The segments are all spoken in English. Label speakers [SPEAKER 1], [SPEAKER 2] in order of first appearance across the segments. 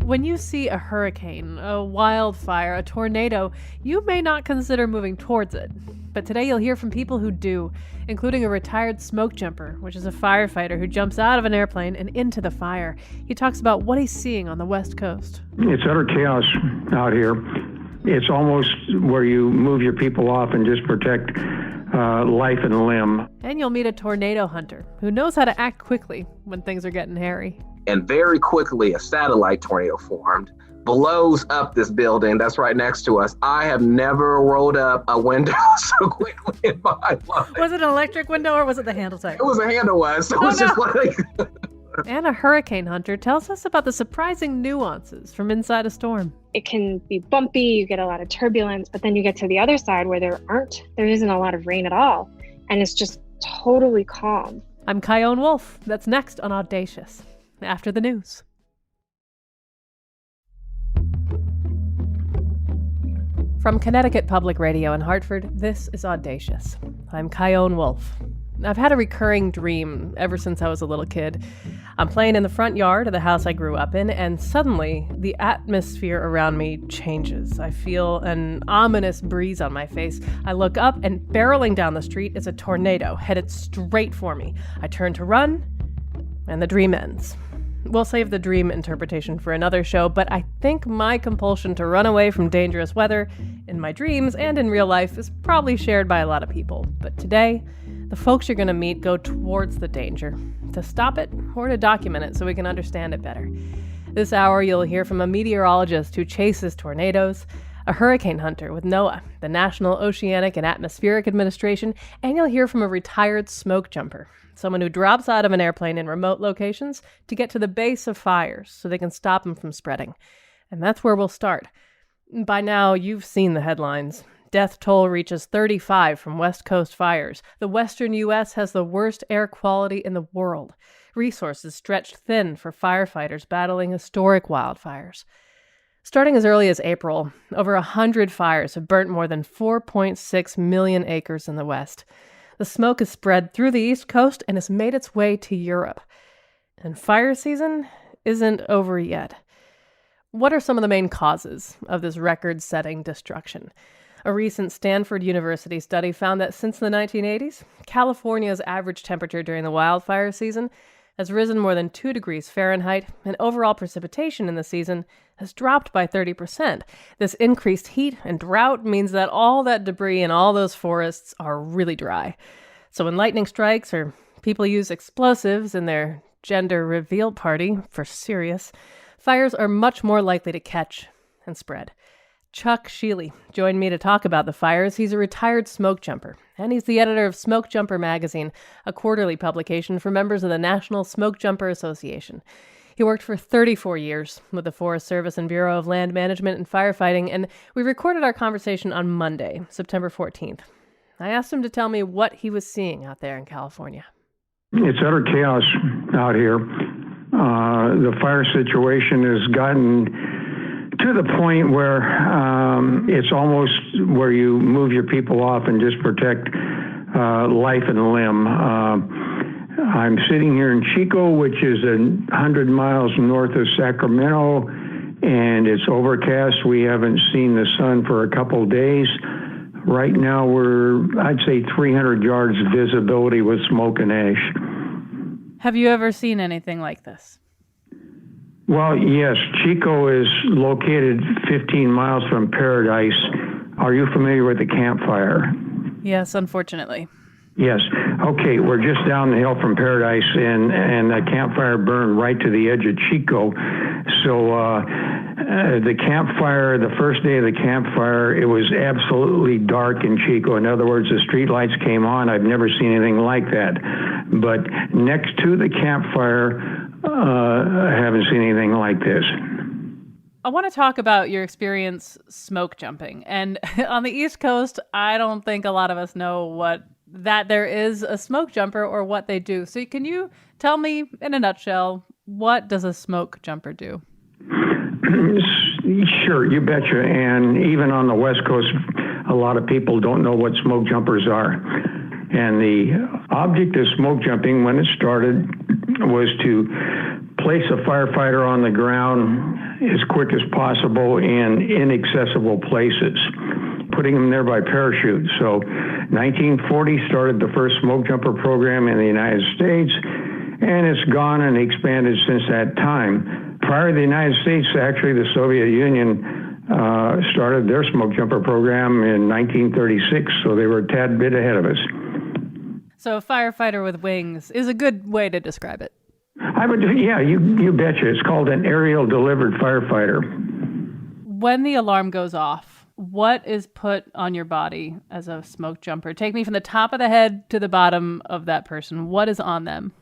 [SPEAKER 1] When you see a hurricane, a wildfire, a tornado, you may not consider moving towards it. But today you'll hear from people who do, including a retired smoke jumper, which is a firefighter who jumps out of an airplane and into the fire. He talks about what he's seeing on the West Coast.
[SPEAKER 2] It's utter chaos out here. It's almost where you move your people off and just protect life and limb.
[SPEAKER 1] And you'll meet a tornado hunter who knows how to act quickly when things are getting hairy.
[SPEAKER 3] And very quickly, a satellite tornado formed, blows up this building that's right next to us. I have never rolled up a window so quickly in my life.
[SPEAKER 1] Was it an electric window or was it the handle type?
[SPEAKER 3] It was a handle one, so it was just like...
[SPEAKER 1] And a hurricane hunter tells us about the surprising nuances from inside a storm.
[SPEAKER 4] It can be bumpy, you get a lot of turbulence, but then you get to the other side where there isn't a lot of rain at all. And it's just totally calm.
[SPEAKER 1] I'm Kyone Wolf. That's next on Audacious, after the news. From Connecticut Public Radio in Hartford, this is Audacious. I'm Kyone Wolf. I've had a recurring dream ever since I was a little kid. I'm playing in the front yard of the house I grew up in, and suddenly the atmosphere around me changes. I feel an ominous breeze on my face. I look up, and barreling down the street is a tornado headed straight for me. I turn to run, and the dream ends. We'll save the dream interpretation for another show, but I think my compulsion to run away from dangerous weather in my dreams and in real life is probably shared by a lot of people. But today, the folks you're going to meet go towards the danger, to stop it or to document it so we can understand it better. This hour, you'll hear from a meteorologist who chases tornadoes, a hurricane hunter with NOAA, the National Oceanic and Atmospheric Administration, and you'll hear from a retired smoke jumper, someone who drops out of an airplane in remote locations to get to the base of fires so they can stop them from spreading. And that's where we'll start. By now, you've seen the headlines. Death toll reaches 35 from West Coast fires. The western U.S. has the worst air quality in the world. Resources stretched thin for firefighters battling historic wildfires. Starting as early as April, over 100 fires have burnt more than 4.6 million acres in the West. The smoke has spread through the East Coast and has made its way to Europe. And fire season isn't over yet. What are some of the main causes of this record-setting destruction? A recent Stanford University study found that since the 1980s, California's average temperature during the wildfire season has risen more than 2 degrees Fahrenheit, and overall precipitation in the season has dropped by 30%. This increased heat and drought means that all that debris in all those forests are really dry. So when lightning strikes or people use explosives in their gender reveal party for serious, fires are much more likely to catch and spread. Chuck Sheely joined me to talk about the fires. He's a retired smoke jumper, and he's the editor of Smoke Jumper magazine, a quarterly publication for members of the National Smoke Jumper Association. He worked for 34 years with the Forest Service and Bureau of Land Management and Firefighting, and we recorded our conversation on Monday, September 14th. I asked him to tell me what he was seeing out there in California.
[SPEAKER 2] It's utter chaos out here. The fire situation has gotten to the point where it's almost where you move your people off and just protect life and limb. I'm sitting here in Chico, which is 100 miles north of Sacramento, and it's overcast. We haven't seen the sun for a couple days. Right now we're, I'd say, 300 yards visibility with smoke and ash.
[SPEAKER 1] Have you ever seen anything like this?
[SPEAKER 2] Well, yes. Chico is located 15 miles from Paradise. Are you familiar with the Camp Fire?
[SPEAKER 1] Yes, unfortunately.
[SPEAKER 2] Yes. Okay, we're just down the hill from Paradise, and the Camp Fire burned right to the edge of Chico. So the Camp Fire, the first day of the Camp Fire, it was absolutely dark in Chico. In other words, the street lights came on. I've never seen anything like that. But next to the Camp Fire, I haven't seen anything like this.
[SPEAKER 1] I want to talk about your experience smoke jumping. And on the East Coast, I don't think a lot of us know that there is a smoke jumper or what they do. So can you tell me in a nutshell, what does a smoke jumper do?
[SPEAKER 2] Sure, you betcha. And even on the West Coast, a lot of people don't know what smoke jumpers are. And the object of smoke jumping when it started was to place a firefighter on the ground as quick as possible in inaccessible places, putting them there by parachute. So 1940 started the first smoke jumper program in the United States, and it's gone and expanded since that time. Prior to the United States, actually, the Soviet Union started their smoke jumper program in 1936, so they were a tad bit ahead of us.
[SPEAKER 1] So a firefighter with wings is a good way to describe it.
[SPEAKER 2] You betcha. It's called an aerial delivered firefighter.
[SPEAKER 1] When the alarm goes off, what is put on your body as a smoke jumper? Take me from the top of the head to the bottom of that person. What is on them?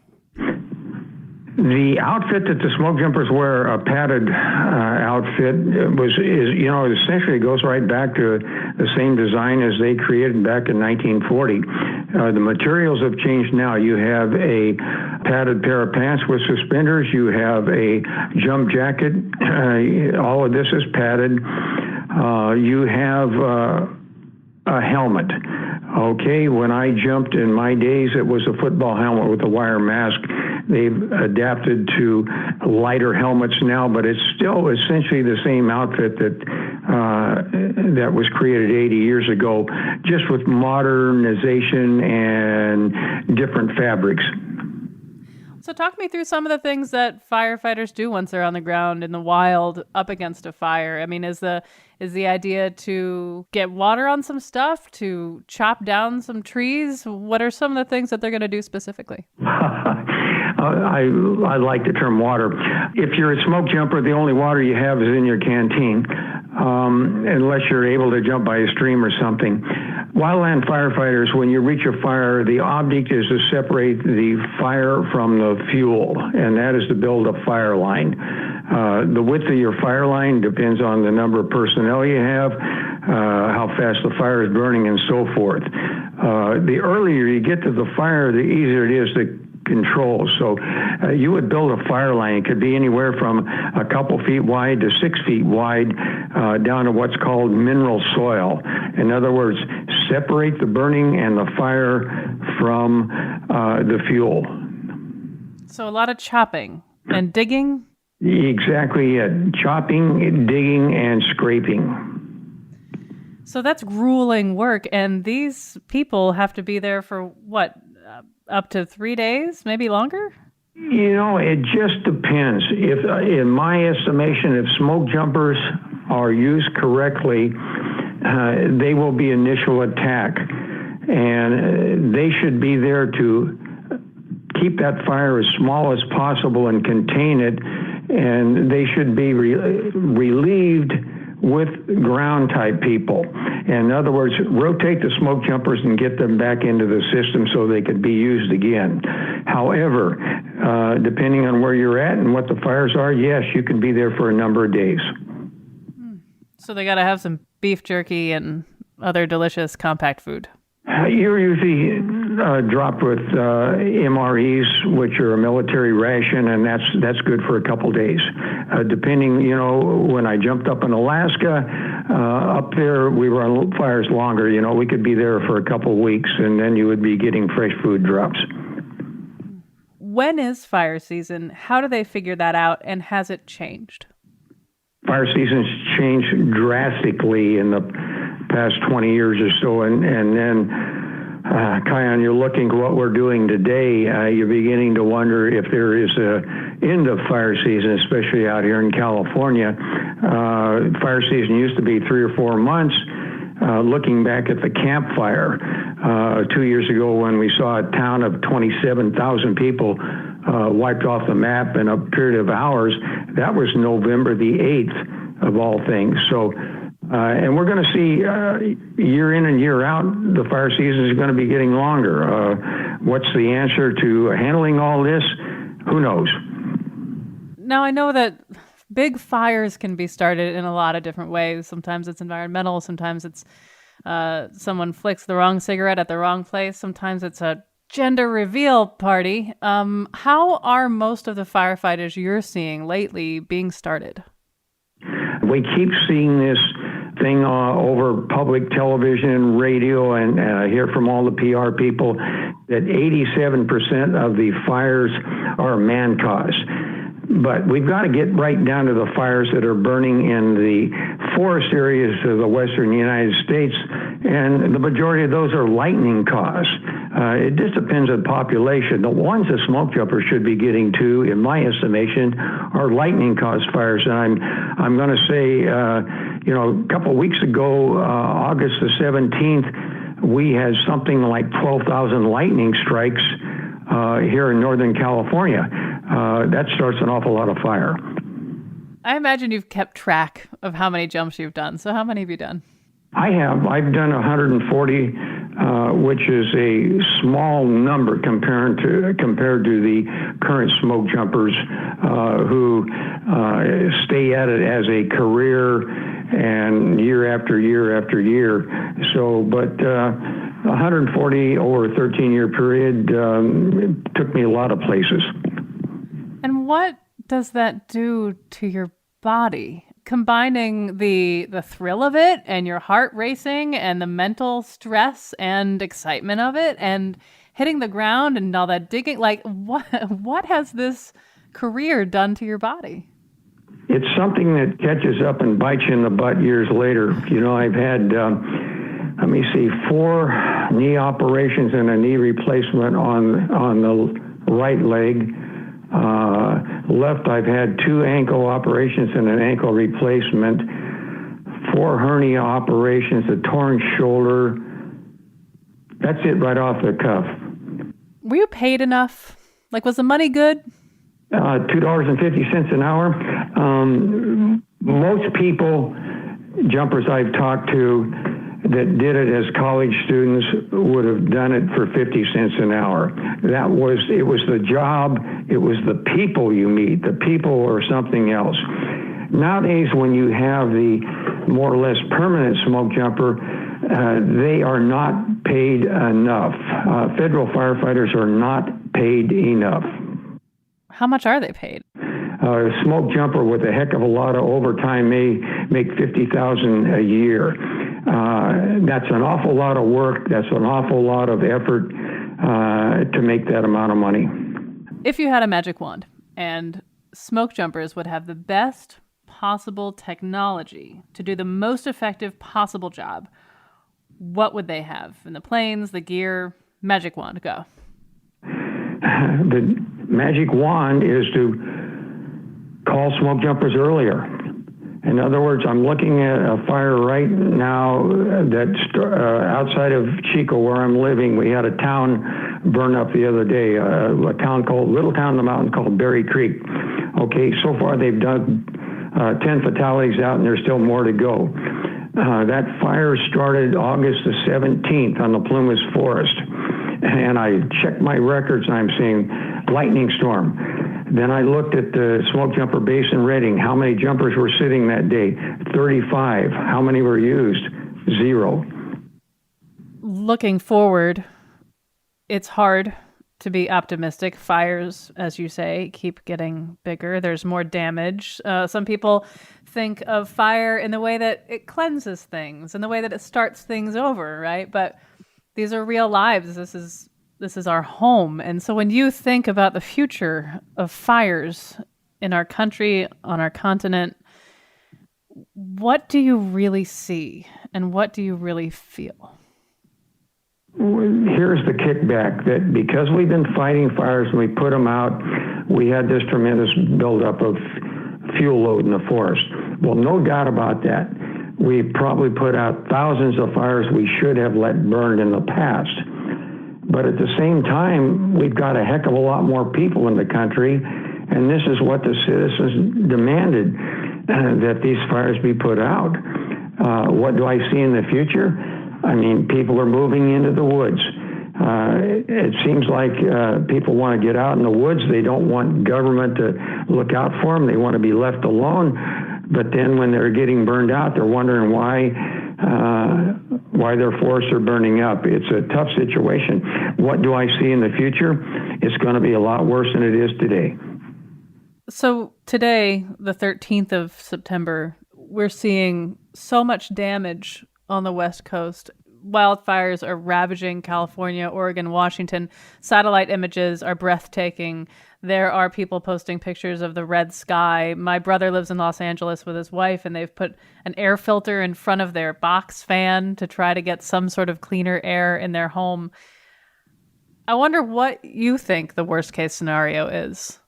[SPEAKER 2] The outfit that the smoke jumpers wear, a padded outfit, essentially goes right back to the same design as they created back in 1940. The materials have changed now. You have a padded pair of pants with suspenders. You have a jump jacket. All of this is padded. You have a helmet. Okay, when I jumped in my days, it was a football helmet with a wire mask. They've adapted to lighter helmets now, but it's still essentially the same outfit that was created 80 years ago, just with modernization and different fabrics.
[SPEAKER 1] So talk me through some of the things that firefighters do once they're on the ground in the wild up against a fire. I mean, is the idea to get water on some stuff, to chop down some trees? What are some of the things that they're going to do specifically?
[SPEAKER 2] I like the term water. If you're a smoke jumper, the only water you have is in your canteen, unless you're able to jump by a stream or something. Wildland firefighters, when you reach a fire, the object is to separate the fire from the fuel, and that is to build a fire line. The width of your fire line depends on the number of personnel you have, how fast the fire is burning, and so forth. The earlier you get to the fire, the easier it is to control. So you would build a fire line. It could be anywhere from a couple feet wide to 6 feet wide, down to what's called mineral soil. In other words, separate the burning and the fire from the fuel.
[SPEAKER 1] So a lot of chopping and digging?
[SPEAKER 2] Exactly it. Chopping, digging, and scraping.
[SPEAKER 1] So that's grueling work, and these people have to be there for what? Up to 3 days, maybe longer?
[SPEAKER 2] It just depends. If, in my estimation, if smoke jumpers are used correctly, they will be initial attack. And they should be there to keep that fire as small as possible and contain it. And they should be relieved with ground-type people. In other words, rotate the smoke jumpers and get them back into the system so they could be used again. However, depending on where you're at and what the fires are, yes, you can be there for a number of days.
[SPEAKER 1] So they got to have some beef jerky and other delicious compact food.
[SPEAKER 2] You're usually dropped with MREs, which are a military ration, and that's good for a couple days. Depending, when I jumped up in Alaska, up there we were on fires longer. We could be there for a couple weeks, and then you would be getting fresh food drops.
[SPEAKER 1] When is fire season? How do they figure that out, and has it changed?
[SPEAKER 2] Fire season's changed drastically in the past 20 years or so, and then, Kion, you're looking at what we're doing today, you're beginning to wonder if there is an end of fire season, especially out here in California. Fire season used to be 3 or 4 months. Looking back at the Camp Fire 2 years ago, when we saw a town of 27,000 people wiped off the map in a period of hours, that was November the 8th of all things. So, and we're going to see year in and year out, the fire season is going to be getting longer. What's the answer to handling all this? Who knows?
[SPEAKER 1] Now, I know that big fires can be started in a lot of different ways. Sometimes it's environmental. Sometimes it's someone flicks the wrong cigarette at the wrong place. Sometimes it's a gender reveal party. How are most of the firefighters you're seeing lately being started?
[SPEAKER 2] We keep seeing this thing over public television and radio, and I hear from all the PR people that 87% of the fires are man-caused. But we've got to get right down to the fires that are burning in the forest areas of the western United States, and the majority of those are lightning caused. It just depends on population. The ones that smoke jumpers should be getting to, in my estimation, are lightning caused fires. And I'm going to say, a couple of weeks ago, August the 17th, we had something like 12,000 lightning strikes here in Northern California. That starts an awful lot of fire.
[SPEAKER 1] I imagine you've kept track of how many jumps you've done. So how many have you done?
[SPEAKER 2] I have. I've done 140, which is a small number compared to the current smoke jumpers who stay at it as a career and year after year after year. So, but 140 over a 13-year period took me a lot of places.
[SPEAKER 1] And what does that do to your body? Combining the thrill of it and your heart racing and the mental stress and excitement of it and hitting the ground and all that digging, like what has this career done to your body?
[SPEAKER 2] It's something that catches up and bites you in the butt years later. I've had, 4 knee operations and a knee replacement on the right leg. Left, I've had 2 ankle operations and an ankle replacement, 4 hernia operations, a torn shoulder. That's it right off the cuff.
[SPEAKER 1] Were you paid enough? Like, was the money good?
[SPEAKER 2] $2.50 an hour. Most people, jumpers I've talked to that did it as college students would have done it for 50 cents an hour. It was the job, it was the people you meet. The people or something else. Nowadays, when you have the more or less permanent smoke jumper, they are not paid enough. Federal firefighters are not paid enough.
[SPEAKER 1] How much are they paid?
[SPEAKER 2] A smoke jumper with a heck of a lot of overtime may make $50,000 a year. That's an awful lot of work. That's an awful lot of effort to make that amount of money.
[SPEAKER 1] If you had a magic wand and smoke jumpers would have the best possible technology to do the most effective possible job, what would they have? In the planes, the gear, magic wand, go.
[SPEAKER 2] The magic wand is to call smoke jumpers earlier. In other words, I'm looking at a fire right now that's outside of Chico, where I'm living. We had a town burn up the other day, a little town in the mountains called Berry Creek. Okay, so far they've done 10 fatalities out, and there's still more to go. That fire started August the 17th on the Plumas Forest, and I checked my records, and I'm seeing lightning storm. Then I looked at the smoke jumper base in Redding. How many jumpers were sitting that day? 35. How many were used? 0.
[SPEAKER 1] Looking forward, it's hard to be optimistic. Fires, as you say, keep getting bigger. There's more damage. Some people think of fire in the way that it cleanses things, in the way that it starts things over, right? But these are real lives. This is our home. And so when you think about the future of fires in our country, on our continent, what do you really see and what do you really feel?
[SPEAKER 2] Here's the kickback, that because we've been fighting fires and we put them out, we had this tremendous buildup of fuel load in the forest. Well, no doubt about that. We probably put out thousands of fires we should have let burn in the past. But at the same time, we've got a heck of a lot more people in the country, and this is what the citizens demanded, that these fires be put out. What do I see in the future? I mean, people are moving into the woods. It seems like people want to get out in the woods. They don't want government to look out for them. They want to be left alone. But then when they're getting burned out, they're wondering why their forests are burning up. It's a tough situation. What do I see in the future? It's going to be a lot worse than it is today.
[SPEAKER 1] So today, the 13th of September, we're seeing so much damage on the West Coast.
[SPEAKER 5] wildfires are ravaging California, Oregon, Washington. Satellite images are breathtaking. There are people posting pictures of the red sky. My brother lives in Los Angeles with his wife, and they've put an air filter in front of their box fan to try to get some sort of cleaner air in their home. I wonder what you think the worst case scenario is.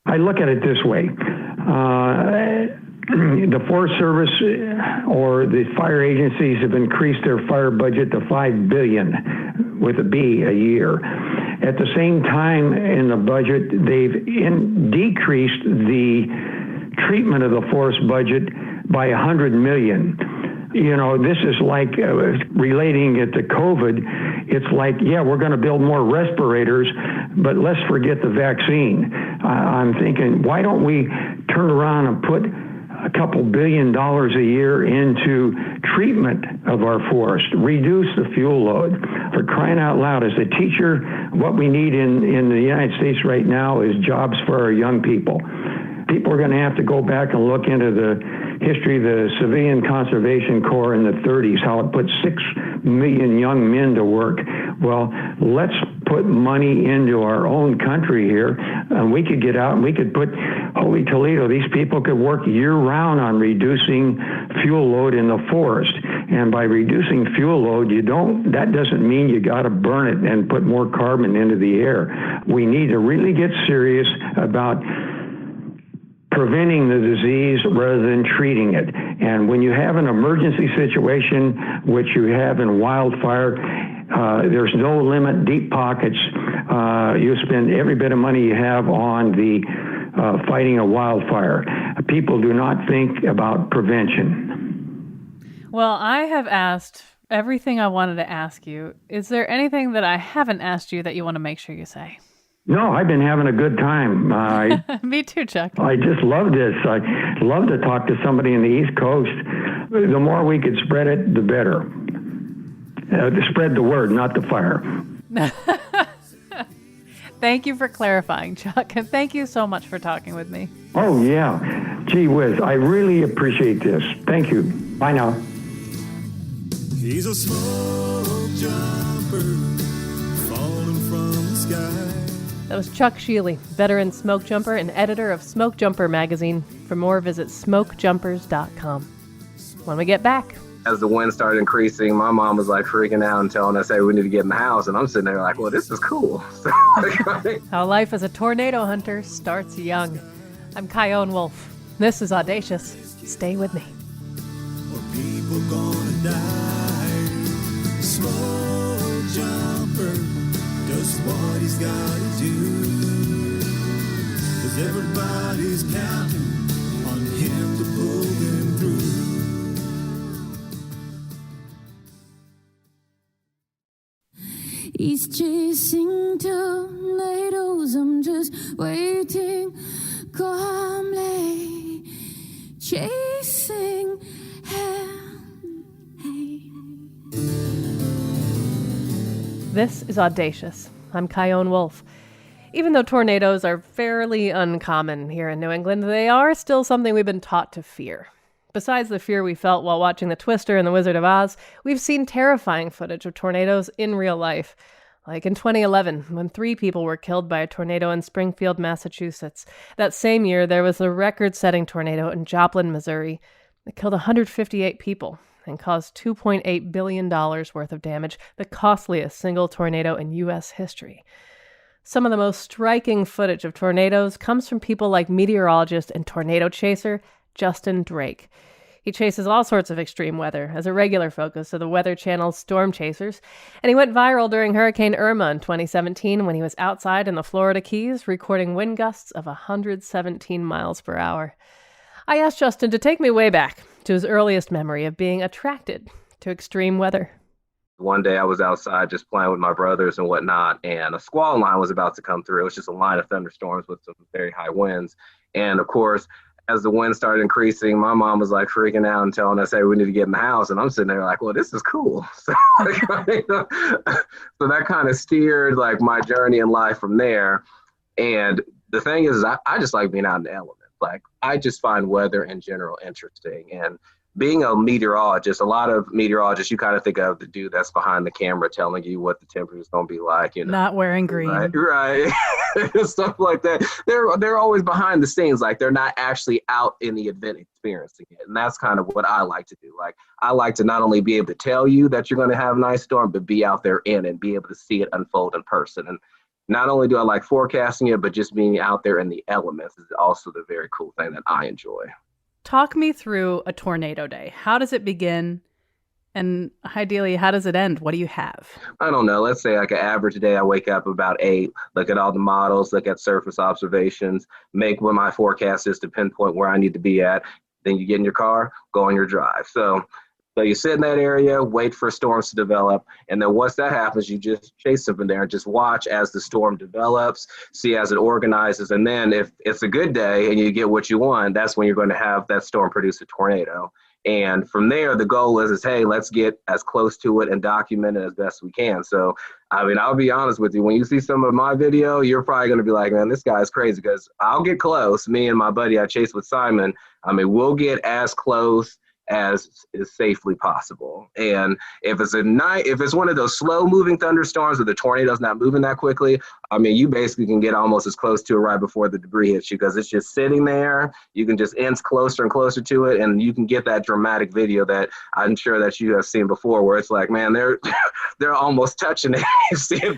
[SPEAKER 2] I look at it this way. The Forest Service or the fire agencies have increased their fire budget to $5 billion with a B a year. At the same time in the budget, they've decreased the treatment of the forest budget by $100 million. You know, this is like relating it to COVID. It's like, yeah, we're going to build more respirators, but let's forget the vaccine. I'm thinking, why don't we turn around and put a couple $1 billion a year into treatment of our forest, reduce the fuel load? For crying out loud, as a teacher, what we need in the United States right now is jobs for our young people. People are going to have to go back and look into the history of the Civilian Conservation Corps in the 30s, how it put 6 million young men to work. Well, let's put money into our own country here, and we could get out and we could put, holy Toledo, these people could work year-round on reducing fuel load in the forest. And by reducing fuel load, that doesn't mean you got to burn it and put more carbon into the air. We need to really get serious about preventing the disease rather than treating it. And when you have an emergency situation, which you have in wildfire, there's no limit, deep pockets. You spend every bit of money you have on the fighting a wildfire. People do not think about prevention.
[SPEAKER 5] Well, I have asked everything I wanted to ask you. Is there anything that I haven't asked you that you want to make sure you say?
[SPEAKER 2] No, I've been having a good time.
[SPEAKER 5] Me too, Chuck.
[SPEAKER 2] I just love this. I love to talk to somebody in the East Coast. The more we could spread it, the better. To spread the word, not the fire.
[SPEAKER 5] Thank you for clarifying, Chuck, and thank you so much for talking with me.
[SPEAKER 2] Oh, yeah. Gee whiz, I really appreciate this. Thank you. Bye now.
[SPEAKER 6] He's a smoke jumper falling from the sky.
[SPEAKER 1] That was Chuck Sheely, veteran smoke jumper and editor of Smoke Jumper magazine. For more, visit smokejumpers.com. When we get back.
[SPEAKER 3] As the wind started increasing, my mom was like freaking out and telling us, hey, we need to get in the house. And I'm sitting there like, well, this is cool.
[SPEAKER 1] How life as a tornado hunter starts young. I'm Kyone Wolf. This is Audacious. Stay with me.
[SPEAKER 6] People gonna die. Smoke jumper does what he's gotta do. 'Cause everybody's counting on him to pull them through.
[SPEAKER 7] He's chasing tornadoes. I'm just waiting calmly, chasing him. Hey.
[SPEAKER 1] This is Audacious. I'm Kyone Wolf. Even though tornadoes are fairly uncommon here in New England, they are still something we've been taught to fear. Besides the fear we felt while watching The Twister and The Wizard of Oz, we've seen terrifying footage of tornadoes in real life. Like in 2011, when 3 people were killed by a tornado in Springfield, Massachusetts. That same year, there was a record-setting tornado in Joplin, Missouri. It killed 158 people and caused $2.8 billion worth of damage, the costliest single tornado in U.S. history. Some of the most striking footage of tornadoes comes from people like meteorologist and tornado chaser Justin Drake. He chases all sorts of extreme weather as a regular focus of the Weather Channel's Storm Chasers, and he went viral during Hurricane Irma in 2017 when he was outside in the Florida Keys recording wind gusts of 117 miles per hour. I asked Justin to take me way back to his earliest memory of being attracted to extreme weather.
[SPEAKER 3] One day I was outside just playing with my brothers and whatnot, and a squall line was about to come through. It was just a line of thunderstorms with some very high winds. And of course, as the wind started increasing, my mom was like freaking out and telling us, hey, we need to get in the house. And I'm sitting there like, well, this is cool. So, so that kind of steered like my journey in life from there. And the thing is, I just like being out in the elements. Like, I just find weather in general interesting. And being a meteorologist, a lot of meteorologists, you kind of think of the dude that's behind the camera telling you what the temperature is going to be like,
[SPEAKER 5] Not wearing green.
[SPEAKER 3] Right. Stuff like that. They're always behind the scenes. Like, they're not actually out in the event experiencing it. And that's kind of what I like to do. Like, I like to not only be able to tell you that you're going to have a nice storm, but be out there in and be able to see it unfold in person. And not only do I like forecasting it, but just being out there in the elements is also the very cool thing that I enjoy.
[SPEAKER 5] Talk me through a tornado day. How does it begin? And ideally, how does it end? What do you have?
[SPEAKER 3] I don't know. Let's say like an average day, I wake up about 8, look at all the models, look at surface observations, make what my forecast is to pinpoint where I need to be at. Then you get in your car, go on your drive. So you sit in that area, wait for storms to develop. And then once that happens, you just chase them from there and just watch as the storm develops, see as it organizes. And then if it's a good day and you get what you want, that's when you're going to have that storm produce a tornado. And from there, the goal is, hey, let's get as close to it and document it as best we can. So, I mean, I'll be honest with you. When you see some of my video, you're probably going to be like, man, this guy's crazy, because I'll get close. Me and my buddy I chase with Simon, I mean, we'll get as close as is safely possible. And if it's one of those slow moving thunderstorms where the tornado's not moving that quickly, I mean, you basically can get almost as close to it right before the debris hits you, because it's just sitting there. You can just inch closer and closer to it, and you can get that dramatic video that I'm sure that you have seen before, where it's like, man, they're almost touching it.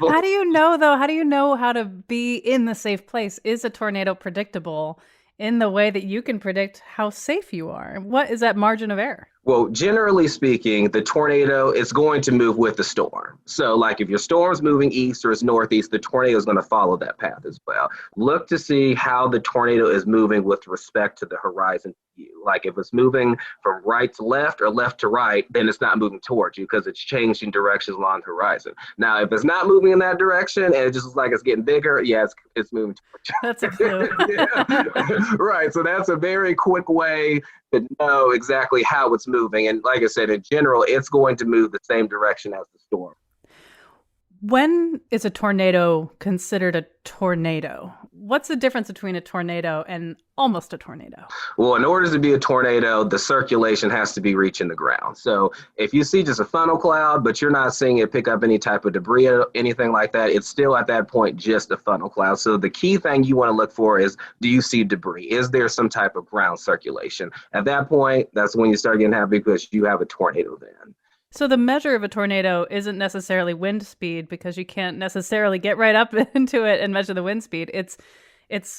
[SPEAKER 5] How do you know, though? How do you know how to be in the safe place? Is a tornado predictable in the way that you can predict how safe you are? What is that margin of error?
[SPEAKER 3] Well, generally speaking, the tornado is going to move with the storm. So like if your storm's moving east or it's northeast, the tornado is going to follow that path as well. Look to see how the tornado is moving with respect to the horizon view. Like if it's moving from right to left or left to right, then it's not moving towards you because it's changing directions along the horizon. Now, if it's not moving in that direction and it just looks like it's getting bigger, yeah, it's moving towards you.
[SPEAKER 5] That's a clue.
[SPEAKER 3] Right. So that's a very quick way to know exactly how it's moving. And like I said, in general, it's going to move the same direction as the storm.
[SPEAKER 5] When is a tornado considered a tornado? What's the difference between a tornado and almost a tornado?
[SPEAKER 3] Well, in order to be a tornado, the circulation has to be reaching the ground. So if you see just a funnel cloud, but you're not seeing it pick up any type of debris or anything like that, it's still at that point just a funnel cloud. So the key thing you want to look for is, do you see debris? Is there some type of ground circulation? At that point, that's when you start getting happy, because you have a tornado then.
[SPEAKER 5] So the measure of a tornado isn't necessarily wind speed, because you can't necessarily get right up into it and measure the wind speed. It's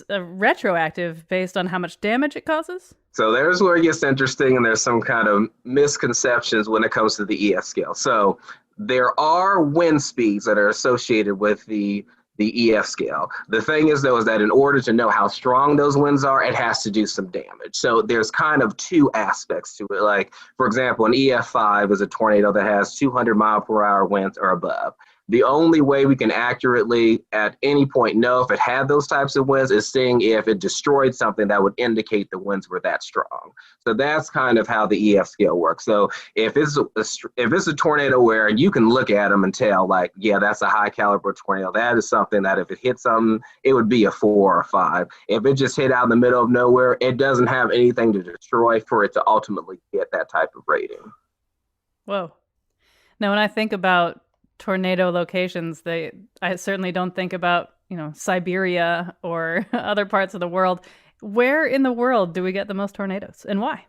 [SPEAKER 5] retroactive based on how much damage it causes.
[SPEAKER 3] So there's where it gets interesting, and there's some kind of misconceptions when it comes to the EF scale. So there are wind speeds that are associated with the EF scale. The thing is, though, is that in order to know how strong those winds are, it has to do some damage. So there's kind of two aspects to it. Like, for example, an EF5 is a tornado that has 200 mile per hour winds or above. The only way we can accurately at any point know if it had those types of winds is seeing if it destroyed something that would indicate the winds were that strong. So that's kind of how the EF scale works. So if it's a tornado where you can look at them and tell, like, yeah, that's a high caliber tornado, that is something that if it hit something, it would be a 4 or 5. If it just hit out in the middle of nowhere, it doesn't have anything to destroy for it to ultimately get that type of rating.
[SPEAKER 5] Whoa. Now, when I think about tornado locations, I certainly don't think about, Siberia or other parts of the world. Where in the world do we get the most tornadoes, and why?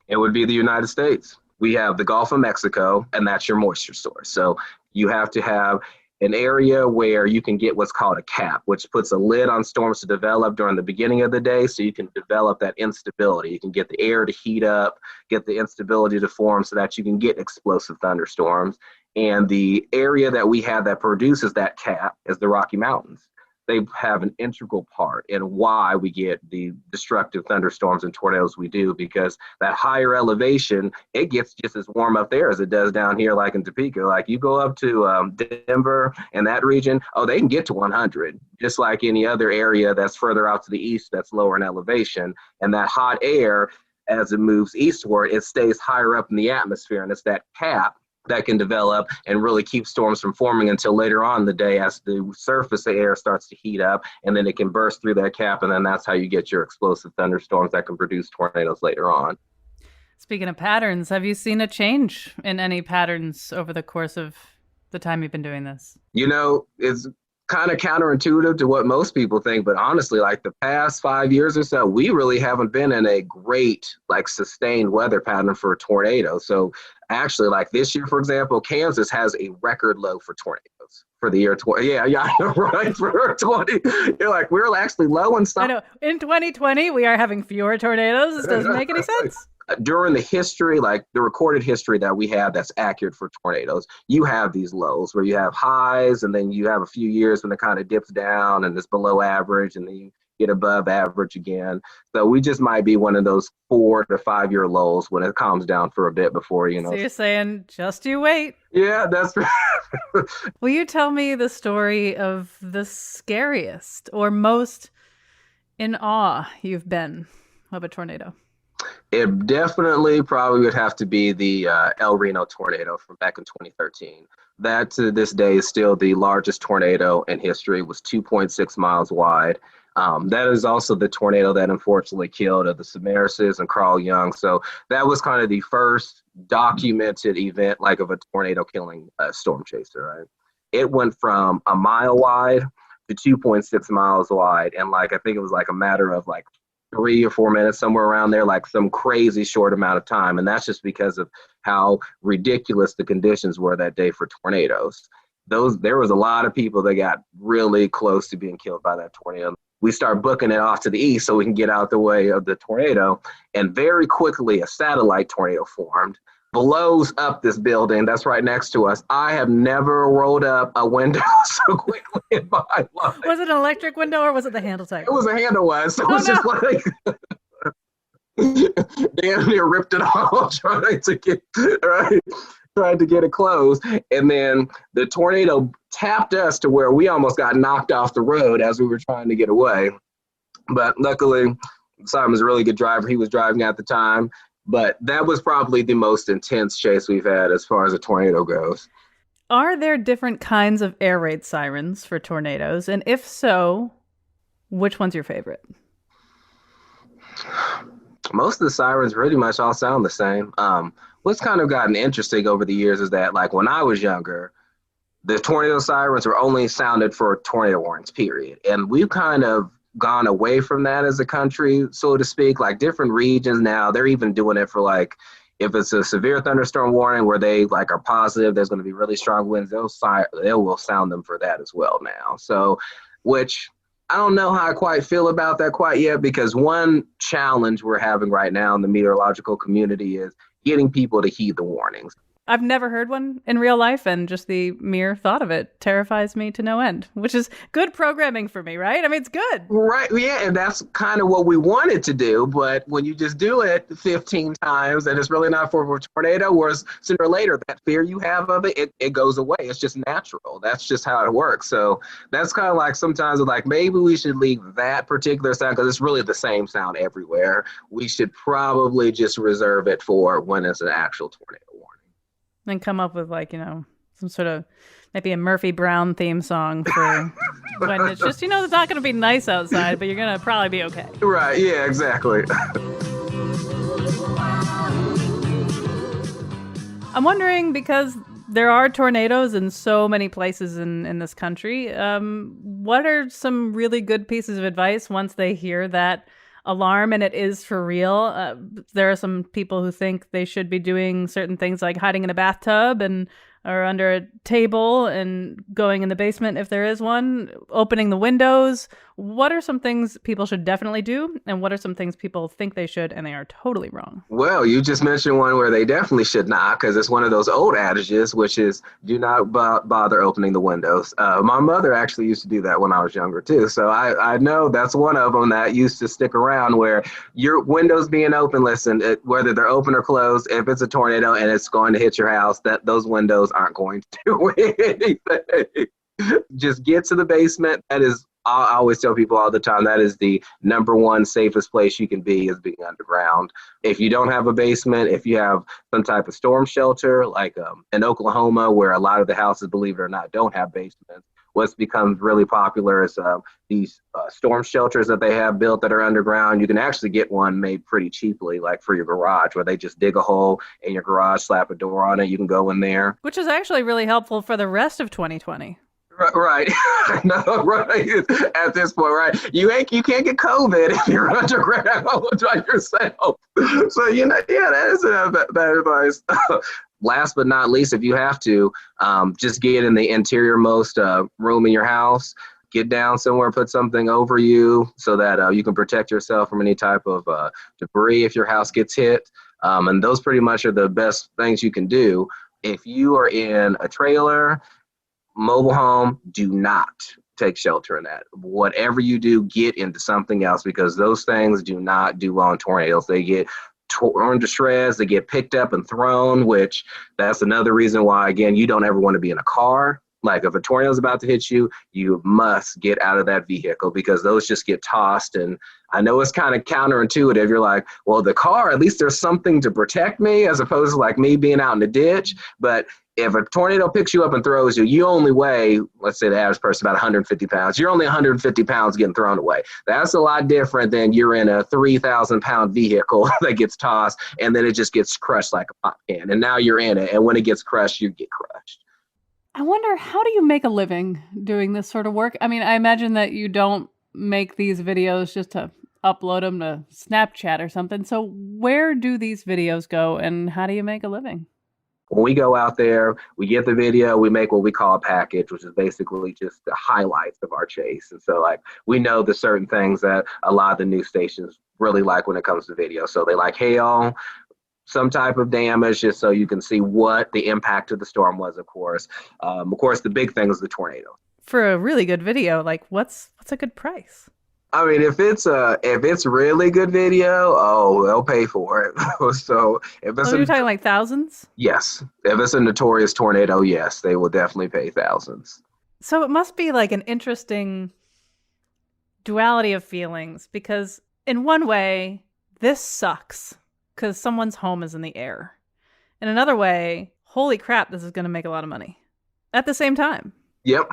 [SPEAKER 3] It would be the United States. We have the Gulf of Mexico, and that's your moisture source. So you have to have an area where you can get what's called a cap, which puts a lid on storms to develop during the beginning of the day, so you can develop that instability. You can get the air to heat up, get the instability to form so that you can get explosive thunderstorms. And the area that we have that produces that cap is the Rocky Mountains. They have an integral part in why we get the destructive thunderstorms and tornadoes we do, because that higher elevation, it gets just as warm up there as it does down here, like in Topeka. Like you go up to Denver and that region, they can get to 100, just like any other area that's further out to the east that's lower in elevation. And that hot air, as it moves eastward, it stays higher up in the atmosphere, and it's that cap that can develop and really keep storms from forming until later on in the day as the surface of air starts to heat up, and then it can burst through that cap, and then that's how you get your explosive thunderstorms that can produce tornadoes later on.
[SPEAKER 5] Speaking of patterns, have you seen a change in any patterns over the course of the time you've been doing this?
[SPEAKER 3] It's kind of counterintuitive to what most people think, but honestly, like the past 5 years or so, we really haven't been in a great, like, sustained weather pattern for tornadoes. So actually, like this year, for example, Kansas has a record low for tornadoes for the year 20. Yeah, right, for 20. You're like, we're actually low in some.
[SPEAKER 5] I know. In 2020, we are having fewer tornadoes. This doesn't make any sense.
[SPEAKER 3] During the history, like the recorded history that we have that's accurate for tornadoes, you have these lows where you have highs and then you have a few years when it kind of dips down and it's below average and then you get above average again. So we just might be one of those 4 to 5 year lows when it calms down for a bit before,
[SPEAKER 5] So you're saying, just you wait.
[SPEAKER 3] Yeah, that's right.
[SPEAKER 5] Will you tell me the story of the scariest or most in awe you've been of a tornado?
[SPEAKER 3] It definitely probably would have to be the El Reno tornado from back in 2013. That to this day is still the largest tornado in history. It was 2.6 miles wide. That is also the tornado that unfortunately killed the Samaritans and Carl Young. So that was kind of the first documented event like of a tornado killing a storm chaser, right? It went from a mile wide to 2.6 miles wide. And like, I think it was like a matter of like 3 or 4 minutes, somewhere around there, like some crazy short amount of time. And that's just because of how ridiculous the conditions were that day for tornadoes. There was a lot of people that got really close to being killed by that tornado. We start booking it off to the east so we can get out the way of the tornado. And very quickly, a satellite tornado formed, blows up this building that's right next to us. I have never rolled up a window so quickly in my life.
[SPEAKER 5] Was it an electric window or was it the handle type?
[SPEAKER 3] It was a handle one, so it was just like damn near ripped it off trying to get it closed. And then the tornado tapped us to where we almost got knocked off the road as we were trying to get away. But luckily, Simon's a really good driver. He was driving at the time. But that was probably the most intense chase we've had as far as a tornado goes.
[SPEAKER 5] Are there different kinds of air raid sirens for tornadoes? And if so, which one's your favorite?
[SPEAKER 3] Most of the sirens pretty much all sound the same. What's kind of gotten interesting over the years is that, like, when I was younger, the tornado sirens were only sounded for tornado warnings, period. And we've kind of gone away from that as a country, so to speak. Like, different regions now, they're even doing it for, like, if it's a severe thunderstorm warning where they like are positive there's going to be really strong winds, they will sound them for that as well now. So, which I don't know how I quite feel about that quite yet, because one challenge we're having right now in the meteorological community is getting people to heed the warnings.
[SPEAKER 5] I've never heard one in real life, and just the mere thought of it terrifies me to no end, which is good programming for me, right? I mean, it's good.
[SPEAKER 3] Right, yeah, and that's kind of what we wanted to do, but when you just do it 15 times and it's really not for a tornado, whereas sooner or later, that fear you have of it goes away. It's just natural. That's just how it works. So that's kind of like sometimes like maybe we should leave that particular sound, because it's really the same sound everywhere. We should probably just reserve it for when it's an actual tornado warning.
[SPEAKER 5] And come up with, like, some sort of maybe a Murphy Brown theme song for when it's just, it's not going to be nice outside, but you're going to probably be okay.
[SPEAKER 3] Right. Yeah, exactly.
[SPEAKER 5] I'm wondering, because there are tornadoes in so many places in this country, what are some really good pieces of advice once they hear that alarm and it is for real? There are some people who think they should be doing certain things like hiding in a bathtub or under a table and going in the basement if there is one, opening the windows. What are some things people should definitely do, and what are some things people think they should and they are totally wrong?
[SPEAKER 3] Well, you just mentioned one where they definitely should not, because it's one of those old adages, which is do not bother opening the windows. My mother actually used to do that when I was younger too, so I know that's one of them that used to stick around, where your windows being open, listen, whether they're open or closed, if it's a tornado and it's going to hit your house, that those windows aren't going to do anything. Just get to the basement. That is, I always tell people all the time, that is the number one safest place you can be, is being underground. If you don't have a basement, if you have some type of storm shelter, like in Oklahoma, where a lot of the houses, believe it or not, don't have basements, what's become really popular is these storm shelters that they have built that are underground. You can actually get one made pretty cheaply, like for your garage, where they just dig a hole in your garage, slap a door on it, you can go in there.
[SPEAKER 5] Which is actually really helpful for the rest of 2020.
[SPEAKER 3] Right. No, right. At this point, right. You can't get COVID if you're underground by yourself. So, yeah, that is bad advice. Last but not least, if you have to, just get in the interior-most room in your house. Get down somewhere, put something over you so that you can protect yourself from any type of debris if your house gets hit. And those pretty much are the best things you can do. If you are in a trailer, mobile home, do not take shelter in that. Whatever you do, get into something else, because those things do not do well in tornadoes. They get torn to shreds, they get picked up and thrown, which that's another reason why, again, you don't ever want to be in a car. Like if a tornado is about to hit you, you must get out of that vehicle, because those just get tossed. And I know it's kind of counterintuitive. You're like, well, the car, at least there's something to protect me, as opposed to like me being out in the ditch. But if a tornado picks you up and throws you, you only weigh, let's say the average person, about 150 pounds. You're only 150 pounds getting thrown away. That's a lot different than you're in a 3,000 pound vehicle that gets tossed and then it just gets crushed like a pop can. And now you're in it. And when it gets crushed, you get crushed.
[SPEAKER 5] I wonder, how do you make a living doing this sort of work? I mean, I imagine that you don't make these videos just to upload them to Snapchat or something. So where do these videos go and how do you make a living?
[SPEAKER 3] When we go out there, we get the video, we make what we call a package, which is basically just the highlights of our chase. And so like we know the certain things that a lot of the news stations really like when it comes to video. So they like hail, some type of damage, just so you can see what the impact of the storm was, of course. Of course, the big thing is the tornado.
[SPEAKER 5] For a really good video, like what's a good price?
[SPEAKER 3] I mean, if it's really good video, oh, they'll pay for it. So if it's
[SPEAKER 5] you're talking like thousands?
[SPEAKER 3] Yes. If it's a notorious tornado, yes, they will definitely pay thousands.
[SPEAKER 5] So it must be like an interesting duality of feelings, because in one way, this sucks because someone's home is in the air. In another way, holy crap, this is going to make a lot of money at the same time.
[SPEAKER 3] Yep.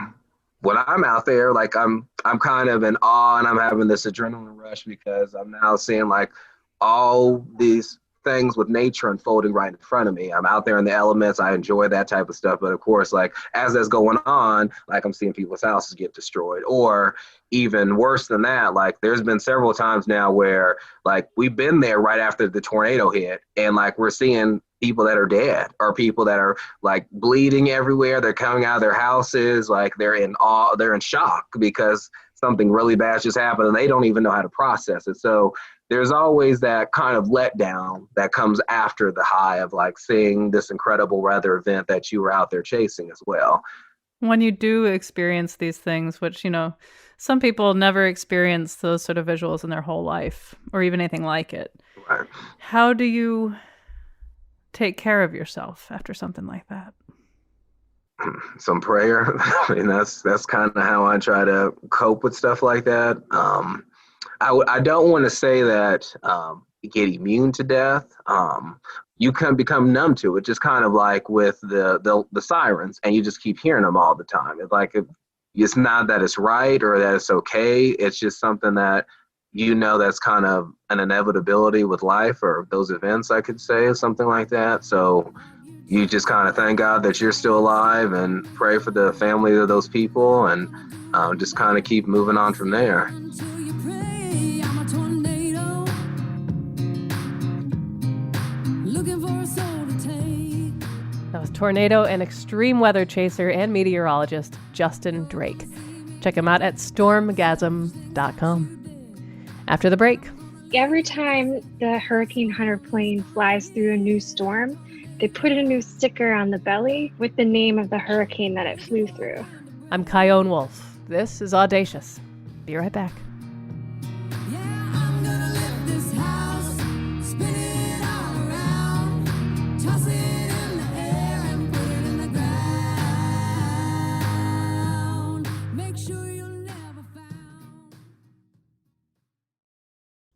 [SPEAKER 3] When I'm out there, like I'm kind of in awe and I'm having this adrenaline rush because I'm now seeing like all these things with nature unfolding right in front of me. I'm out there in the elements. I enjoy that type of stuff. But of course, like as that's going on, like I'm seeing people's houses get destroyed, or even worse than that, like there's been several times now where like we've been there right after the tornado hit and like we're seeing people that are dead or people that are like bleeding everywhere. They're coming out of their houses. Like they're in awe, they're in shock because something really bad just happened and they don't even know how to process it. So there's always that kind of letdown that comes after the high of like seeing this incredible weather event that you were out there chasing as well.
[SPEAKER 5] When you do experience these things, which, you know, some people never experience those sort of visuals in their whole life or even anything like it.
[SPEAKER 3] Right.
[SPEAKER 5] How do you take care of yourself after something like that?
[SPEAKER 3] Some prayer. I mean, that's kind of how I try to cope with stuff like that. I don't want to say that you get immune to death. You can become numb to it, just kind of like with the sirens, and you just keep hearing them all the time. It's like it's not that it's right or that it's okay. It's just something that you know that's kind of an inevitability with life or those events, I could say, or something like that. So you just kind of thank God that you're still alive and pray for the family of those people and just kind of keep moving on from there.
[SPEAKER 1] That was tornado and extreme weather chaser and meteorologist Justin Drake. Check him out at stormgasm.com. After the break.
[SPEAKER 4] Every time the Hurricane Hunter plane flies through a new storm, they put a new sticker on the belly with the name of the hurricane that it flew through.
[SPEAKER 1] I'm Kyone Wolf. This is Audacious. Be right back.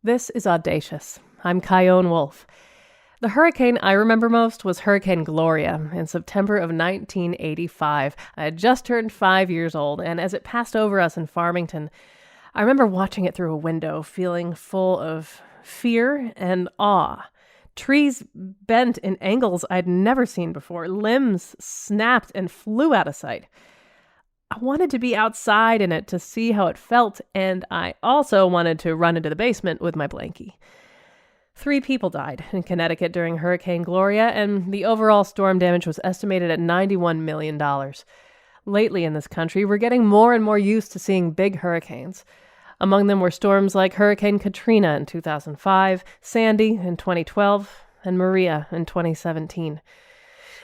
[SPEAKER 1] This is Audacious. I'm Kyone Wolf. The hurricane I remember most was Hurricane Gloria in September of 1985. I had just turned 5 years old, and as it passed over us in Farmington, I remember watching it through a window, feeling full of fear and awe. Trees bent in angles I'd never seen before. Limbs snapped and flew out of sight. I wanted to be outside in it to see how it felt, and I also wanted to run into the basement with my blankie. 3 people died in Connecticut during Hurricane Gloria, and the overall storm damage was estimated at $91 million. Lately in this country, we're getting more and more used to seeing big hurricanes. Among them were storms like Hurricane Katrina in 2005, Sandy in 2012, and Maria in 2017.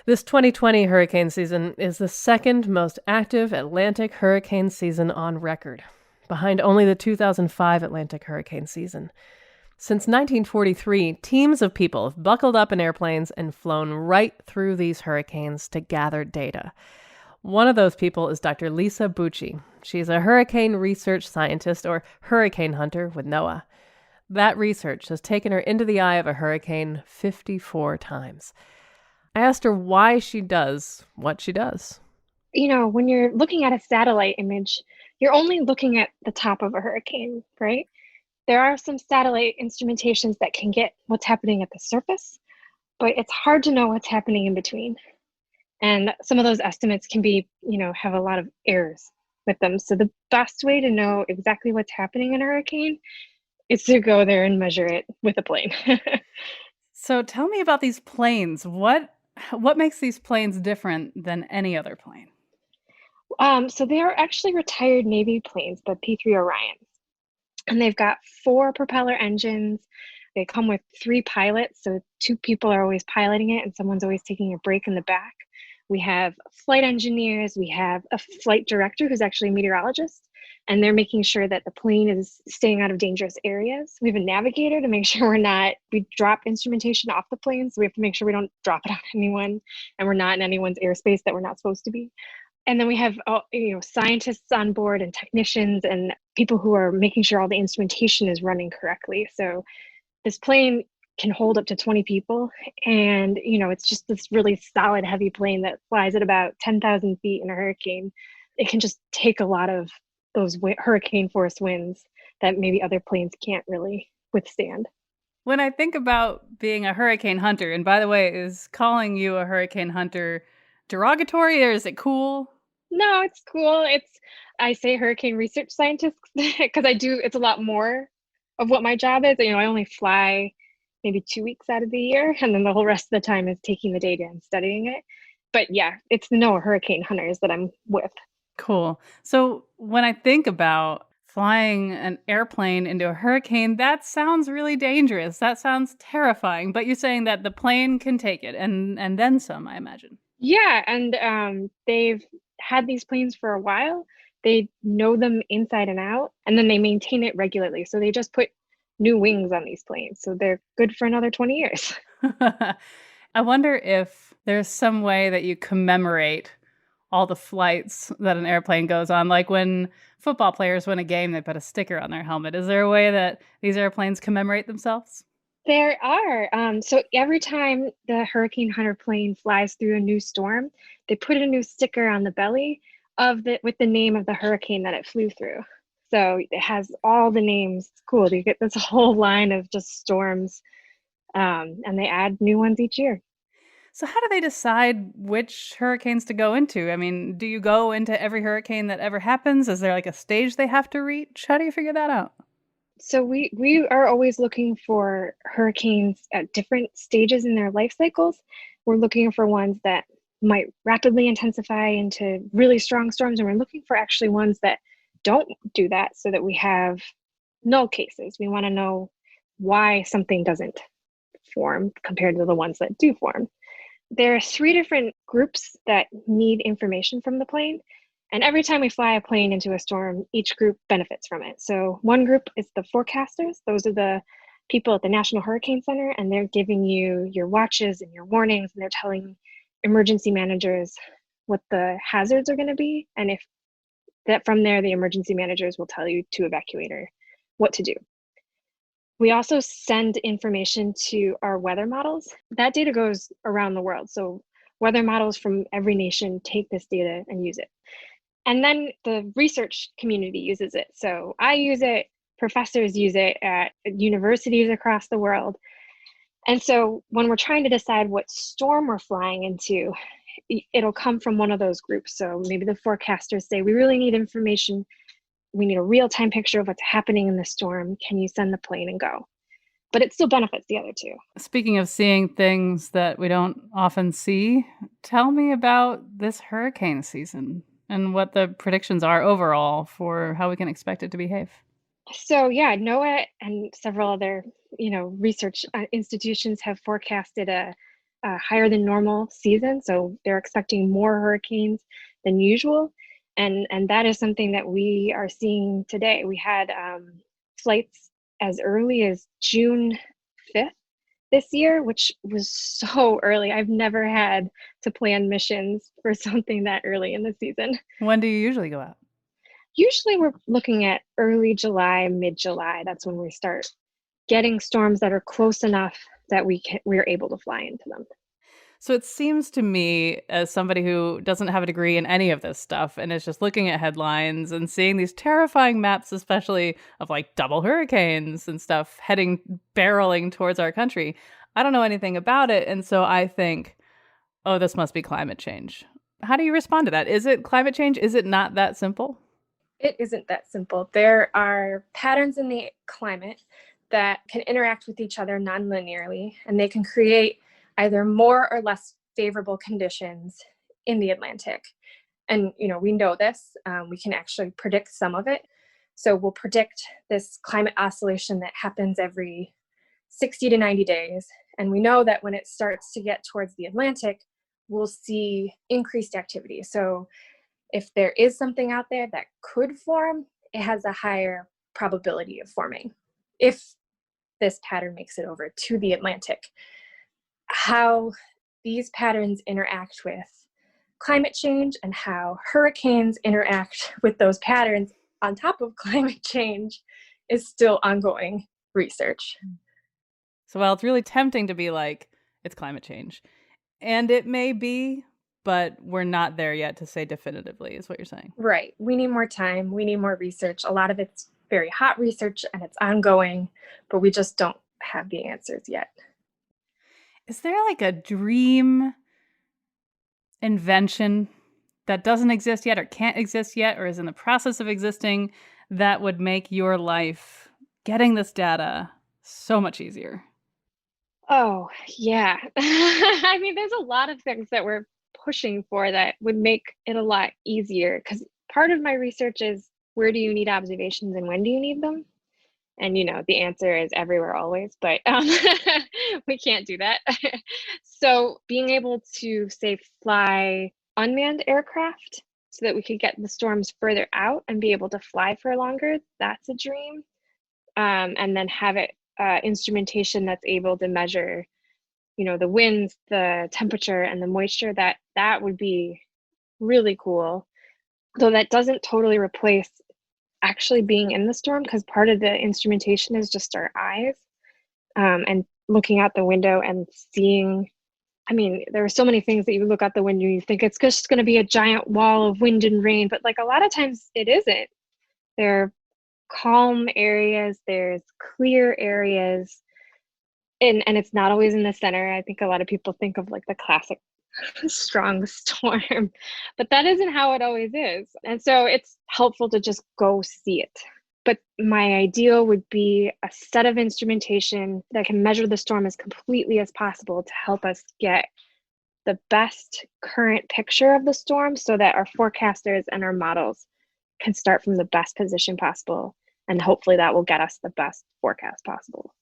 [SPEAKER 1] This 2020 hurricane season is the second most active Atlantic hurricane season on record, behind only the 2005 Atlantic hurricane season. Since 1943, teams of people have buckled up in airplanes and flown right through these hurricanes to gather data. One of those people is Dr. Lisa Bucci. She's a hurricane research scientist or hurricane hunter with NOAA. That research has taken her into the eye of a hurricane 54 times. I asked her why she does what she does.
[SPEAKER 4] When you're looking at a satellite image, you're only looking at the top of a hurricane, right? There are some satellite instrumentations that can get what's happening at the surface, but it's hard to know what's happening in between. And some of those estimates can be, have a lot of errors with them. So the best way to know exactly what's happening in a hurricane is to go there and measure it with a plane.
[SPEAKER 5] So tell me about these planes. What makes these planes different than any other plane?
[SPEAKER 4] So they are actually retired Navy planes, the P-3 Orions. And they've got 4 propeller engines. They come with 3 pilots, so 2 people are always piloting it and someone's always taking a break in the back. We have flight engineers, we have a flight director who's actually a meteorologist, and they're making sure that the plane is staying out of dangerous areas. We have a navigator to make sure we drop instrumentation off the plane, so we have to make sure we don't drop it on anyone, and we're not in anyone's airspace that we're not supposed to be. And then we have scientists on board and technicians and people who are making sure all the instrumentation is running correctly. So this plane can hold up to 20 people, and it's just this really solid heavy plane that flies at about 10,000 feet in a hurricane. It can just take a lot of those hurricane force winds that maybe other planes can't really withstand.
[SPEAKER 5] When I think about being a hurricane hunter, and by the way, is calling you a hurricane hunter derogatory or is it cool?
[SPEAKER 4] No, it's cool. I say hurricane research scientist because it's a lot more of what my job is. I only fly maybe 2 weeks out of the year, and then the whole rest of the time is taking the data and studying it. But yeah, it's the NOAA hurricane hunters that I'm with.
[SPEAKER 5] Cool. So when I think about flying an airplane into a hurricane, that sounds really dangerous. That sounds terrifying. But you're saying that the plane can take it and then some, I imagine.
[SPEAKER 4] Yeah, and they've had these planes for a while. They know them inside and out, and then they maintain it regularly. So they just put new wings on these planes. So they're good for another 20 years.
[SPEAKER 5] I wonder if there's some way that you commemorate all the flights that an airplane goes on. Like when football players win a game, they put a sticker on their helmet. Is there a way that these airplanes commemorate themselves?
[SPEAKER 4] There are. So every time the Hurricane Hunter plane flies through a new storm, they put a new sticker on the belly with the name of the hurricane that it flew through. So it has all the names. It's cool. You get this whole line of just storms, and they add new ones each year.
[SPEAKER 5] So how do they decide which hurricanes to go into? I mean, do you go into every hurricane that ever happens? Is there like a stage they have to reach? How do you figure that out?
[SPEAKER 4] So we are always looking for hurricanes at different stages in their life cycles. We're looking for ones that might rapidly intensify into really strong storms, and we're looking for actually ones that don't do that so that we have null cases. We want to know why something doesn't form compared to the ones that do form. There are 3 different groups that need information from the plane. And every time we fly a plane into a storm, each group benefits from it. So one group is the forecasters. Those are the people at the National Hurricane Center, and they're giving you your watches and your warnings, and they're telling emergency managers what the hazards are going to be. And if that from there, the emergency managers will tell you to evacuate or what to do. We also send information to our weather models. That data goes around the world. So weather models from every nation take this data and use it. And then the research community uses it. So I use it, professors use it at universities across the world. And so when we're trying to decide what storm we're flying into, it'll come from one of those groups. So maybe the forecasters say, we really need information. We need a real-time picture of what's happening in the storm. Can you send the plane and go? But it still benefits the other two.
[SPEAKER 5] Speaking of seeing things that we don't often see, tell me about this hurricane season and what the predictions are overall for how we can expect it to behave.
[SPEAKER 4] So yeah, NOAA and several other, research institutions have forecasted a higher than normal season. So they're expecting more hurricanes than usual. And that is something that we are seeing today. We had flights as early as June 5th this year, which was so early. I've never had to plan missions for something that early in the season.
[SPEAKER 5] When do you usually go out?
[SPEAKER 4] Usually we're looking at early July, mid-July. That's when we start getting storms that are close enough that we're able to fly into them.
[SPEAKER 5] So it seems to me, as somebody who doesn't have a degree in any of this stuff and is just looking at headlines and seeing these terrifying maps, especially of like double hurricanes and stuff barreling towards our country, I don't know anything about it. And so I think, oh, this must be climate change. How do you respond to that? Is it climate change? Is it not that simple?
[SPEAKER 8] It isn't that simple. There are patterns in the climate that can interact with each other non-linearly, and they can create either more or less favorable conditions in the Atlantic. And, we know this. We can actually predict some of it. So we'll predict this climate oscillation that happens every 60 to 90 days. And we know that when it starts to get towards the Atlantic, we'll see increased activity. So if there is something out there that could form, it has a higher probability of forming if this pattern makes it over to the Atlantic. How these patterns interact with climate change and how hurricanes interact with those patterns on top of climate change is still ongoing research.
[SPEAKER 5] So while it's really tempting to be like, it's climate change, and it may be, but we're not there yet to say definitively, is what you're saying.
[SPEAKER 8] Right. We need more time. We need more research. A lot of it's very hot research and it's ongoing, but we just don't have the answers yet.
[SPEAKER 5] Is there like a dream invention that doesn't exist yet or can't exist yet or is in the process of existing that would make your life getting this data so much easier?
[SPEAKER 4] Oh, yeah. I mean, there's a lot of things that we're pushing for that would make it a lot easier, because part of my research is, where do you need observations and when do you need them? And, the answer is everywhere, always, but we can't do that. So being able to, say, fly unmanned aircraft so that we could get the storms further out and be able to fly for longer, that's a dream. And then have it instrumentation that's able to measure, the winds, the temperature, and the moisture, that would be really cool. Though that doesn't totally replace actually being in the storm, because part of the instrumentation is just our eyes and looking out the window and seeing. I mean, there are so many things that you look out the window and you think it's just going to be a giant wall of wind and rain, but like a lot of times it isn't. There are calm areas, there's clear areas, and it's not always in the center. I think a lot of people think of like the classic strong storm, but that isn't how it always is. And so it's helpful to just go see it. But my ideal would be a set of instrumentation that can measure the storm as completely as possible to help us get the best current picture of the storm so that our forecasters and our models can start from the best position possible. And hopefully that will get us the best forecast possible.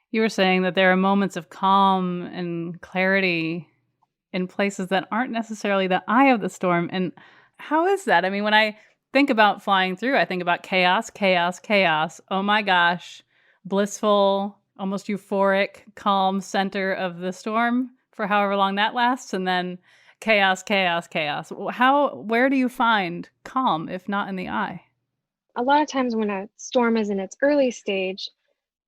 [SPEAKER 5] You were saying that there are moments of calm and clarity in places that aren't necessarily the eye of the storm. And how is that? I mean, when I think about flying through, I think about chaos, chaos, chaos. Oh my gosh, blissful, almost euphoric, calm center of the storm for however long that lasts. And then chaos, chaos, chaos. Where do you find calm if not in the eye?
[SPEAKER 4] A lot of times when a storm is in its early stage,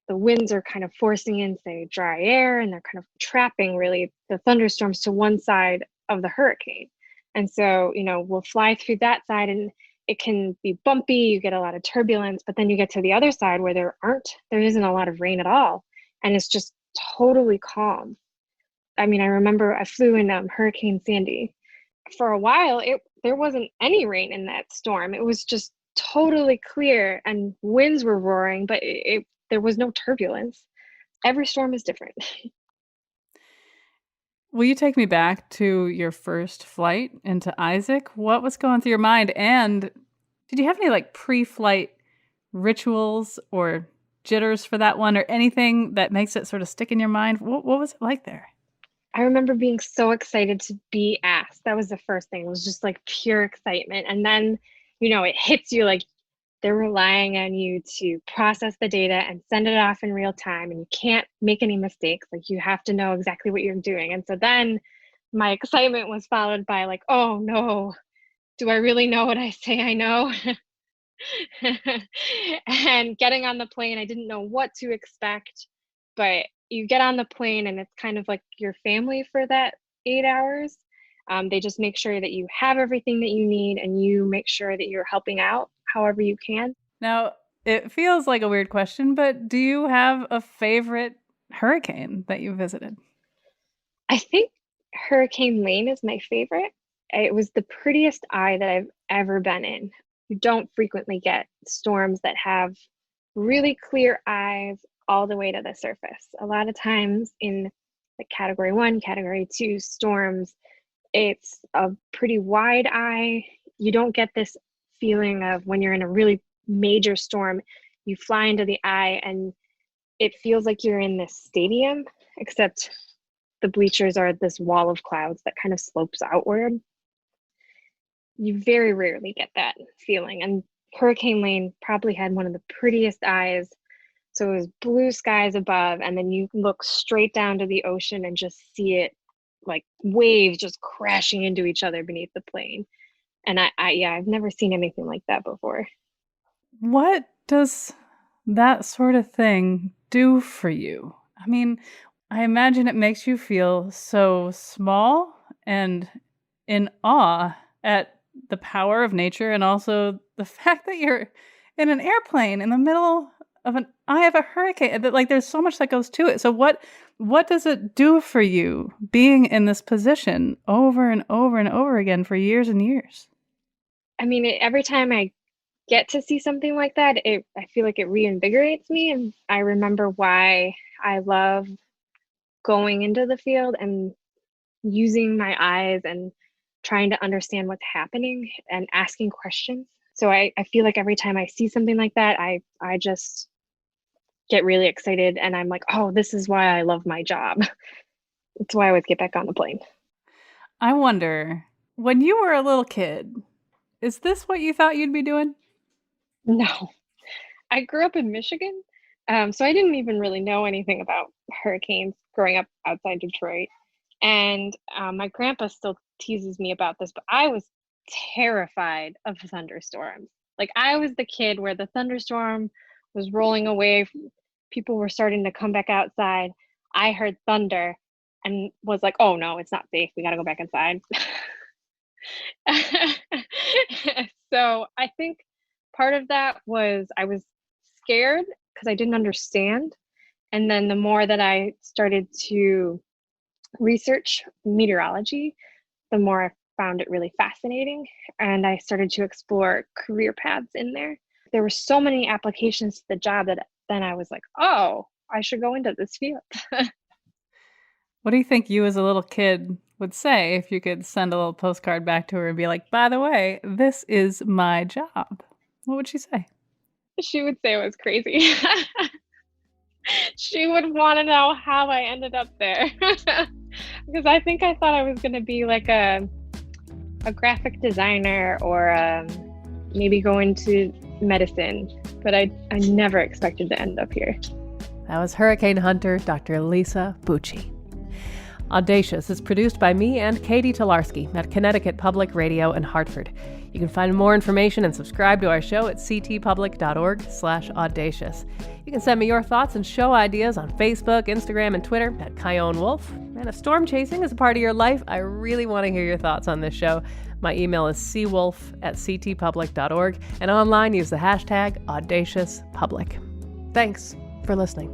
[SPEAKER 4] the winds are kind of forcing in, say, dry air, and they're kind of trapping really the thunderstorms to one side of the hurricane. And so, we'll fly through that side and it can be bumpy, you get a lot of turbulence, but then you get to the other side where there isn't a lot of rain at all. And it's just totally calm. I mean, I remember I flew in Hurricane Sandy. For a while, there wasn't any rain in that storm. It was just totally clear and winds were roaring, but there was no turbulence. Every storm is different.
[SPEAKER 5] Will you take me back to your first flight into Isaac? What was going through your mind? And did you have any like pre-flight rituals or jitters for that one, or anything that makes it sort of stick in your mind? What was it like there?
[SPEAKER 4] I remember being so excited to be asked. That was the first thing. It was just like pure excitement. And then, it hits you like they're relying on you to process the data and send it off in real time. And you can't make any mistakes. Like, you have to know exactly what you're doing. And so then my excitement was followed by like, oh no, do I really know what I say I know? And getting on the plane, I didn't know what to expect, but you get on the plane and it's kind of like your family for that 8 hours. They just make sure that you have everything that you need and you make sure that you're helping out however you can.
[SPEAKER 5] Now, it feels like a weird question, but do you have a favorite hurricane that you visited?
[SPEAKER 4] I think Hurricane Lane is my favorite. It was the prettiest eye that I've ever been in. You don't frequently get storms that have really clear eyes all the way to the surface. A lot of times in like Category 1, Category 2 storms, it's a pretty wide eye. You don't get this feeling of when you're in a really major storm, you fly into the eye and it feels like you're in this stadium, except the bleachers are this wall of clouds that kind of slopes outward. You very rarely get that feeling. And Hurricane Lane probably had one of the prettiest eyes. So it was blue skies above, and then you look straight down to the ocean and just see it like waves just crashing into each other beneath the plane. And I've never seen anything like that before.
[SPEAKER 5] What does that sort of thing do for you? I mean, I imagine it makes you feel so small and in awe at the power of nature, and also the fact that you're in an airplane in the middle of an eye of a hurricane. That, like, there's so much that goes to it. So what does it do for you being in this position over and over and over again for years and years?
[SPEAKER 4] I mean, every time I get to see something like that, I feel like it reinvigorates me. And I remember why I love going into the field and using my eyes and trying to understand what's happening and asking questions. So I feel like every time I see something like that, I just get really excited and I'm like, oh, this is why I love my job. It's why I always get back on the plane.
[SPEAKER 5] I wonder, when you were a little kid, is this what you thought you'd be doing?
[SPEAKER 4] No. I grew up in Michigan, so I didn't even really know anything about hurricanes growing up outside Detroit. And my grandpa still teases me about this, but I was terrified of thunderstorms. Like, I was the kid where the thunderstorm was rolling away, people were starting to come back outside. I heard thunder and was like, oh no, it's not safe, we got to go back inside. So I think part of that was I was scared because I didn't understand. And then the more that I started to research meteorology, the more I found it really fascinating. And I started to explore career paths in there. There were so many applications to the job that then I was like, oh, I should go into this field.
[SPEAKER 5] What do you think you as a little kid would say if you could send a little postcard back to her and be like, by the way, this is my job? What would she say?
[SPEAKER 4] She would say it was crazy. She would want to know how I ended up there. Because I think I thought I was going to be like a graphic designer or maybe go into medicine. But I never expected to end up here.
[SPEAKER 1] That was hurricane hunter Dr. Lisa Bucci. Audacious is produced by me and Katie Tolarski at Connecticut Public Radio in Hartford. You can find more information and subscribe to our show at ctpublic.org/audacious. You can send me your thoughts and show ideas on Facebook, Instagram, and Twitter at Kyone Wolf. And if storm chasing is a part of your life, I really want to hear your thoughts on this show. My email is cwolf@ctpublic.org, and online use the hashtag #AudaciousPublic. Thanks for listening.